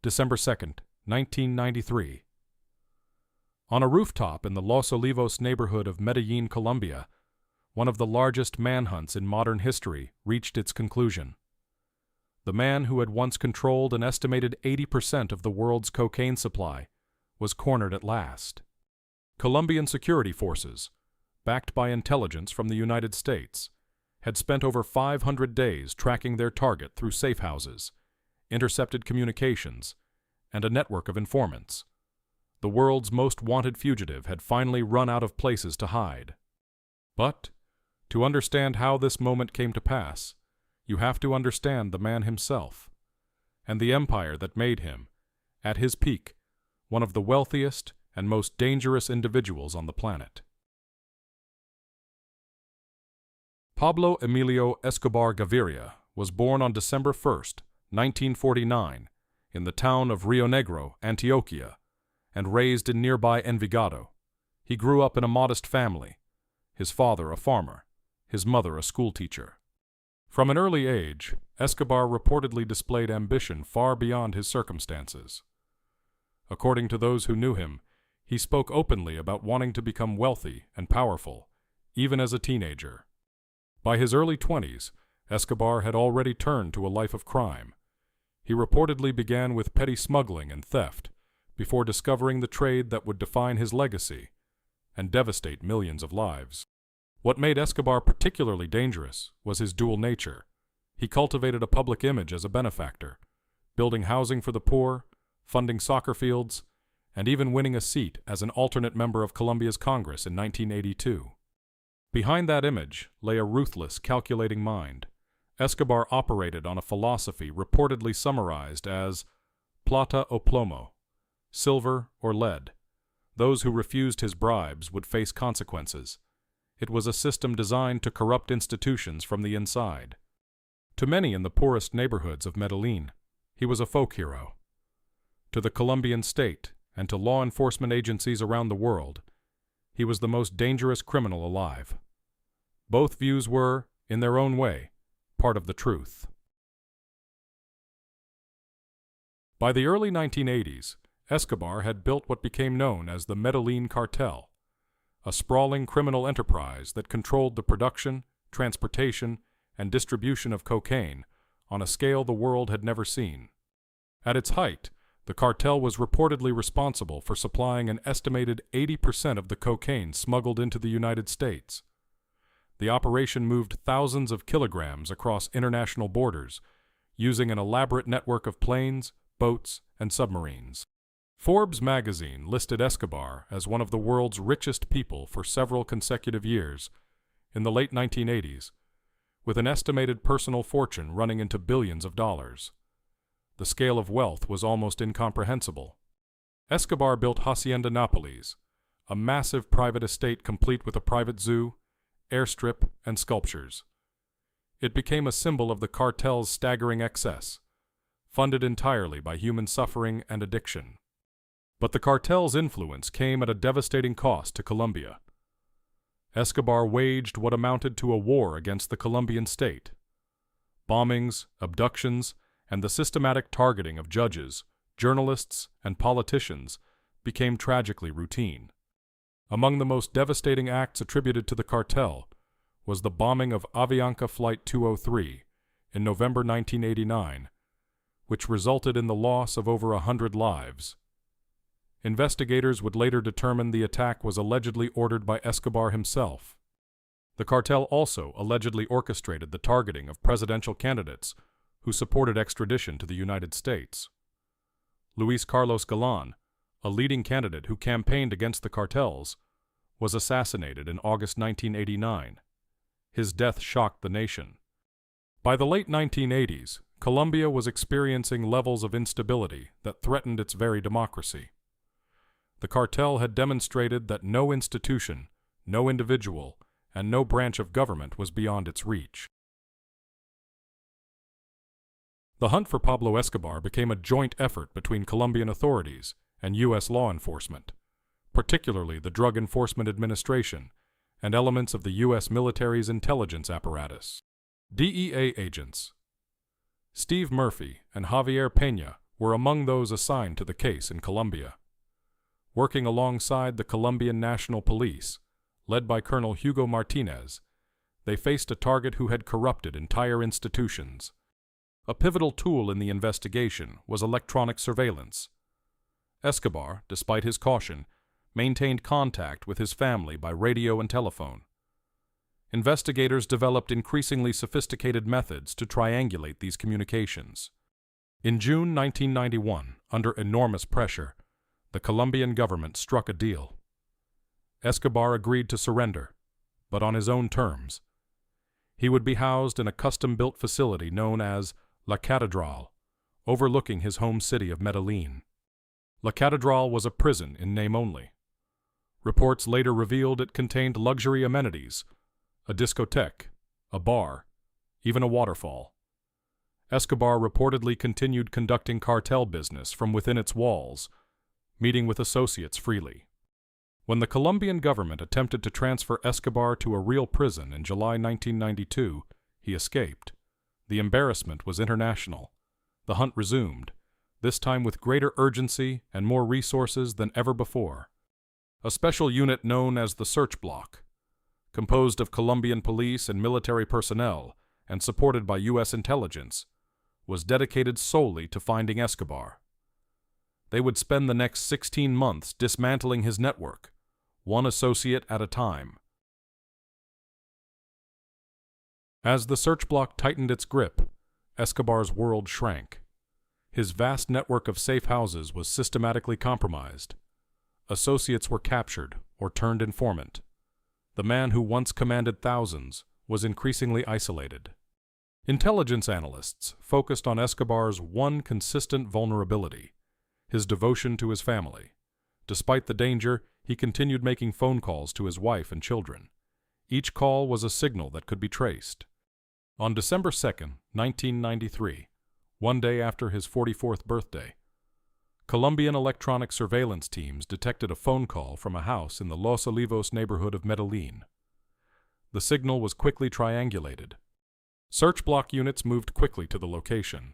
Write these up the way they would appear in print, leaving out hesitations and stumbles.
December 2nd, 1993. On a rooftop in the Los Olivos neighborhood of Medellin, Colombia, one of the largest manhunts in modern history reached its conclusion. The man who had once controlled an estimated 80% of the world's cocaine supply was cornered at last. Colombian security forces, backed by intelligence from the United States, had spent over 500 days tracking their target through safe houses, intercepted communications, and a network of informants. The world's most wanted fugitive had finally run out of places to hide. But, to understand how this moment came to pass, you have to understand the man himself, and the empire that made him, at his peak, one of the wealthiest and most dangerous individuals on the planet. Pablo Emilio Escobar Gaviria was born on December 1st, 1949, in the town of Rio Negro, Antioquia, and raised in nearby Envigado. He grew up in a modest family, his father a farmer, his mother a schoolteacher. From an early age, Escobar reportedly displayed ambition far beyond his circumstances. According to those who knew him, he spoke openly about wanting to become wealthy and powerful, even as a teenager. By his early 20s, Escobar had already turned to a life of crime. He reportedly began with petty smuggling and theft, before discovering the trade that would define his legacy and devastate millions of lives. What made Escobar particularly dangerous was his dual nature. He cultivated a public image as a benefactor, building housing for the poor, funding soccer fields, and even winning a seat as an alternate member of Colombia's Congress in 1982. Behind that image lay a ruthless, calculating mind. Escobar operated on a philosophy reportedly summarized as plata o plomo, silver or lead. Those who refused his bribes would face consequences. It was a system designed to corrupt institutions from the inside. To many in the poorest neighborhoods of Medellin, he was a folk hero. To the Colombian state and to law enforcement agencies around the world, he was the most dangerous criminal alive. Both views were, in their own way, part of the truth. By the early 1980s, Escobar had built what became known as the Medellin Cartel, a sprawling criminal enterprise that controlled the production, transportation, and distribution of cocaine on a scale the world had never seen. At its height, the cartel was reportedly responsible for supplying an estimated 80% of the cocaine smuggled into the United States. The operation moved thousands of kilograms across international borders, using an elaborate network of planes, boats, and submarines. Forbes magazine listed Escobar as one of the world's richest people for several consecutive years in the late 1980s, with an estimated personal fortune running into billions of dollars. The scale of wealth was almost incomprehensible. Escobar built Hacienda Nápoles, a massive private estate complete with a private zoo, airstrip, and sculptures. It became a symbol of the cartel's staggering excess, funded entirely by human suffering and addiction. But the cartel's influence came at a devastating cost to Colombia. Escobar waged what amounted to a war against the Colombian state. Bombings, abductions, and the systematic targeting of judges, journalists, and politicians became tragically routine. Among the most devastating acts attributed to the cartel was the bombing of Avianca Flight 203 in November 1989, which resulted in the loss of over 100 lives. Investigators would later determine the attack was allegedly ordered by Escobar himself. The cartel also allegedly orchestrated the targeting of presidential candidates who supported extradition to the United States. Luis Carlos Galán, a leading candidate who campaigned against the cartels, was assassinated in August 1989. His death shocked the nation. By the late 1980s, Colombia was experiencing levels of instability that threatened its very democracy. The cartel had demonstrated that no institution, no individual, and no branch of government was beyond its reach. The hunt for Pablo Escobar became a joint effort between Colombian authorities and U.S. law enforcement, particularly the Drug Enforcement Administration and elements of the U.S. military's intelligence apparatus. DEA agents Steve Murphy and Javier Peña were among those assigned to the case in Colombia. Working alongside the Colombian National Police, led by Colonel Hugo Martinez, they faced a target who had corrupted entire institutions. A pivotal tool in the investigation was electronic surveillance. Escobar, despite his caution, maintained contact with his family by radio and telephone. Investigators developed increasingly sophisticated methods to triangulate these communications. In June 1991, under enormous pressure, the Colombian government struck a deal. Escobar agreed to surrender, but on his own terms. He would be housed in a custom-built facility known as La Catedral, overlooking his home city of Medellin. La Catedral was a prison in name only. Reports later revealed it contained luxury amenities, a discotheque, a bar, even a waterfall. Escobar reportedly continued conducting cartel business from within its walls, meeting with associates freely. When the Colombian government attempted to transfer Escobar to a real prison in July 1992, he escaped. The embarrassment was international. The hunt resumed, this time with greater urgency and more resources than ever before. A special unit known as the Search Block, composed of Colombian police and military personnel and supported by U.S. intelligence, was dedicated solely to finding Escobar. They would spend the next 16 months dismantling his network, one associate at a time. As the search block tightened its grip, Escobar's world shrank. His vast network of safe houses was systematically compromised. Associates were captured or turned informant. The man who once commanded thousands was increasingly isolated. Intelligence analysts focused on Escobar's one consistent vulnerability: his devotion to his family. Despite the danger, he continued making phone calls to his wife and children. Each call was a signal that could be traced. On December 2, 1993, one day after his 44th birthday, Colombian electronic surveillance teams detected a phone call from a house in the Los Olivos neighborhood of Medellin. The signal was quickly triangulated. Search block units moved quickly to the location.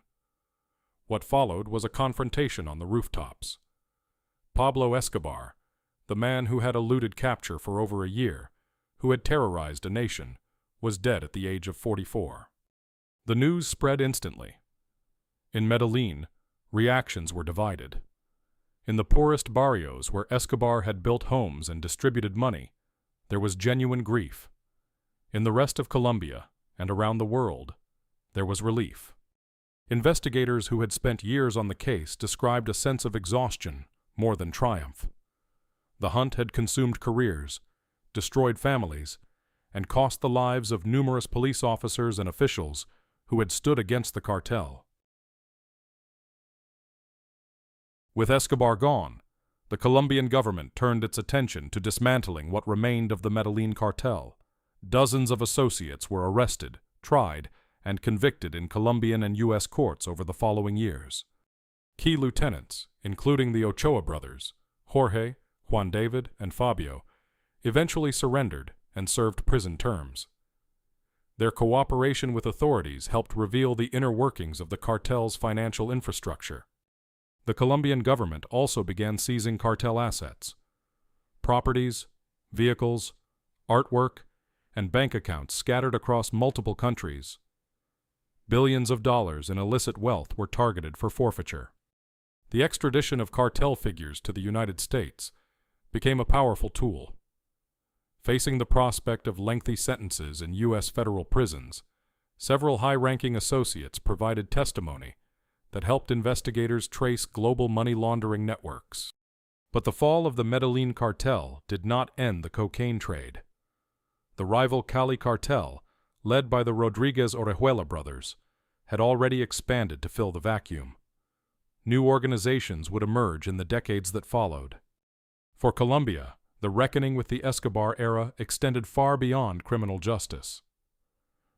What followed was a confrontation on the rooftops. Pablo Escobar, the man who had eluded capture for over a year, who had terrorized a nation, was dead at the age of 44. The news spread instantly. In Medellin, reactions were divided. In the poorest barrios where Escobar had built homes and distributed money, there was genuine grief. In the rest of Colombia and around the world, there was relief. Investigators who had spent years on the case described a sense of exhaustion more than triumph. The hunt had consumed careers, destroyed families, and cost the lives of numerous police officers and officials who had stood against the cartel. With Escobar gone, the Colombian government turned its attention to dismantling what remained of the Medellin cartel. Dozens of associates were arrested, tried, and convicted in Colombian and U.S. courts over the following years. Key lieutenants, including the Ochoa brothers, Jorge, Juan David, and Fabio, eventually surrendered and served prison terms. Their cooperation with authorities helped reveal the inner workings of the cartel's financial infrastructure. The Colombian government also began seizing cartel assets. Properties, vehicles, artwork, and bank accounts scattered across multiple countries. Billions of dollars in illicit wealth were targeted for forfeiture. The extradition of cartel figures to the United States became a powerful tool. Facing the prospect of lengthy sentences in U.S. federal prisons, several high-ranking associates provided testimony that helped investigators trace global money laundering networks. But the fall of the Medellin cartel did not end the cocaine trade. The rival Cali cartel, led by the Rodriguez-Orejuela brothers, had already expanded to fill the vacuum. New organizations would emerge in the decades that followed. For Colombia, the reckoning with the Escobar era extended far beyond criminal justice.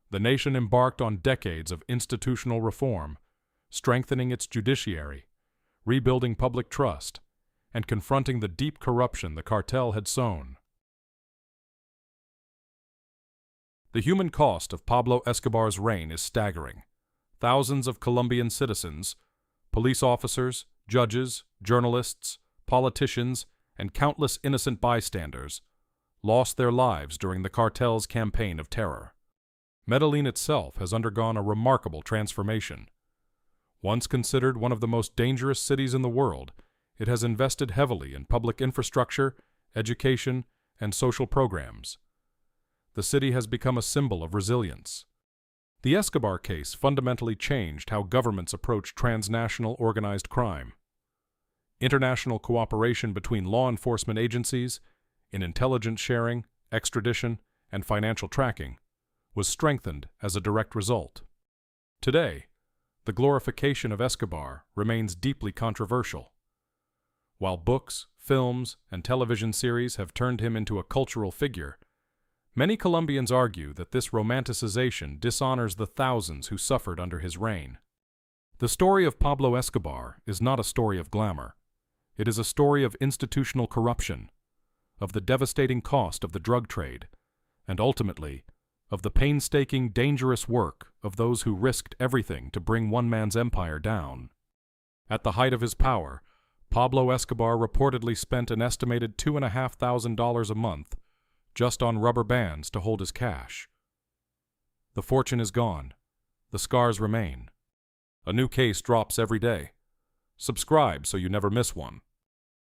The nation embarked on decades of institutional reform, strengthening its judiciary, rebuilding public trust, and confronting the deep corruption the cartel had sown. The human cost of Pablo Escobar's reign is staggering. Thousands of Colombian citizens, Police officers, judges, journalists, politicians, and countless innocent bystanders lost their lives during the cartel's campaign of terror. Medellin itself has undergone a remarkable transformation. Once considered one of the most dangerous cities in the world, it has invested heavily in public infrastructure, education, and social programs. The city has become a symbol of resilience. The Escobar case fundamentally changed how governments approach transnational organized crime. International cooperation between law enforcement agencies in intelligence sharing, extradition, and financial tracking was strengthened as a direct result. Today, the glorification of Escobar remains deeply controversial. While books, films, and television series have turned him into a cultural figure, many Colombians argue that this romanticization dishonors the thousands who suffered under his reign. The story of Pablo Escobar is not a story of glamour. It is a story of institutional corruption, of the devastating cost of the drug trade, and ultimately, of the painstaking, dangerous work of those who risked everything to bring one man's empire down. At the height of his power, Pablo Escobar reportedly spent an estimated $2,500 a month just on rubber bands to hold his cash. The fortune is gone. The scars remain. A new case drops every day. Subscribe so you never miss one.